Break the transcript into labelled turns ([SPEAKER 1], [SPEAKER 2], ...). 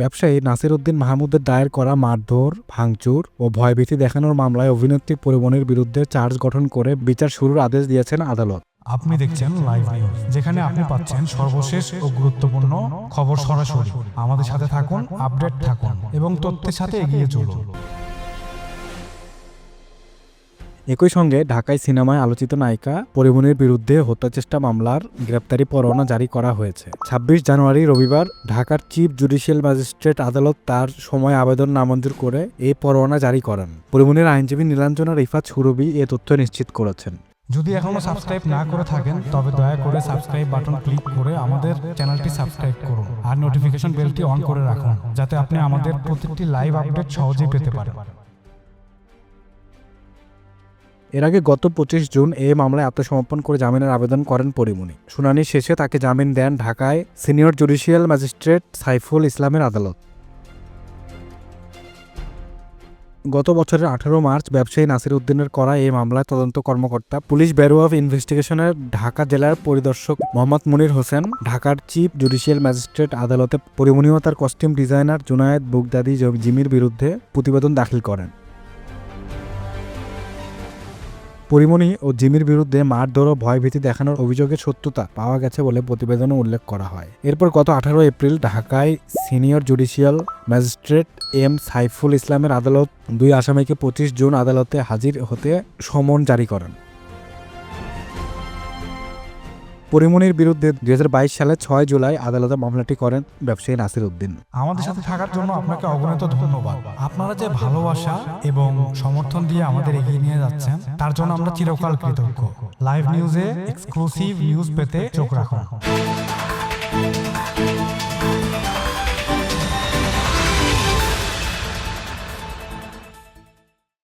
[SPEAKER 1] ব্যবসায়ী নাসির উদ্দিন মাহমুদের দায়ের করা মারধর, ভাঙচুর ও ভয়ভীতি দেখানোর মামলায় অভিনেত্রী পরিমণির বিরুদ্ধে চার্জ গঠন করে বিচার শুরুর আদেশ দিয়েছেন আদালত।
[SPEAKER 2] আপনি দেখছেন লাইভ নিউজ, যেখানে আপনি পাচ্ছেন সর্বশেষ ও গুরুত্বপূর্ণ খবর সরাসরি। আমাদের সাথে থাকুন, আপডেট থাকুন এবং তথ্যের সাথে এগিয়ে চলুন।
[SPEAKER 1] একই সঙ্গে ঢাকায় সিনেমায় আলোচিত নায়িকা পরিমণির বিরুদ্ধে হত্যাচেষ্টা মামলার গ্রেপ্তারি পরোয়ানা জারি করা হয়েছে। ২৬ জানুয়ারি রবিবার ঢাকার চিফ জুডিশিয়াল ম্যাজিস্ট্রেট আদালত তার সময় আবেদন নামঞ্জুর করে এই পরোয়ানা জারি করেন। পরিমণির আইনজীবী নীলাঞ্জনা রিফাত সুরভি এ তথ্য নিশ্চিত করেছেন।
[SPEAKER 2] যদি এখনো সাবস্ক্রাইব না করে থাকেন তবে দয়া করে সাবস্ক্রাইব বাটন ক্লিক করে আমাদের চ্যানেলটি সাবস্ক্রাইব করুন আর নোটিফিকেশন বেলটি অন করে রাখুন, যাতে আপনি আমাদের প্রতিটি লাইভ আপডেট সহজেই পেতে পারেন।
[SPEAKER 1] এর আগে গত ২৫ জুন এই মামলায় আত্মসমর্পণ করে জামিনের আবেদন করেন পরিমণি। শুনানি শেষে তাকে জামিন দেন ঢাকায় সিনিয়র জুডিশিয়াল ম্যাজিস্ট্রেট সাইফুল ইসলামের আদালত। গত বছরের ১৮ মার্চ ব্যবসায়ী নাসির উদ্দিনের করা এই মামলায় তদন্ত কর্মকর্তা পুলিশ ব্যুরো অফ ইনভেস্টিগেশনের ঢাকা জেলার পরিদর্শক মোহাম্মদ মুনির হোসেন ঢাকার চিফ জুডিশিয়াল ম্যাজিস্ট্রেট আদালতে পরিমণি ও তার কস্টিউম ডিজাইনার জুনায়েদ বুগদাদি জিমির বিরুদ্ধে প্রতিবেদন দাখিল করেন। পরিমণি ও জিমির বিরুদ্ধে মারধর ও ভয়ভীতি দেখানোর অভিযোগের সত্যতা পাওয়া গেছে বলে প্রতিবেদনে উল্লেখ করা হয়। এরপর গত ১৮ এপ্রিল ঢাকায় senior judicial magistrate M Saiful ইসলামের আদালত ২ আসামিকে ২৫ জুন আদালতে হাজির হতে সমন জারি করেন। পরিমণির বিরুদ্ধে ২০২২ সালের ৬ জুলাই আদালতে মামলাটি করেন ব্যবসায়ী নাসির উদ্দিন।
[SPEAKER 2] আমাদের সাথে থাকার জন্য আপনাকে অগণিত ধন্যবাদ। আপনারা যে ভালোবাসা এবং সমর্থন দিয়ে আমাদের এগিয়ে নিয়ে যাচ্ছেন তার জন্য আমরা চিরকাল কৃতজ্ঞ। লাইভ নিউজে এক্সক্লুসিভ নিউজ পেতে চোখ রাখুন।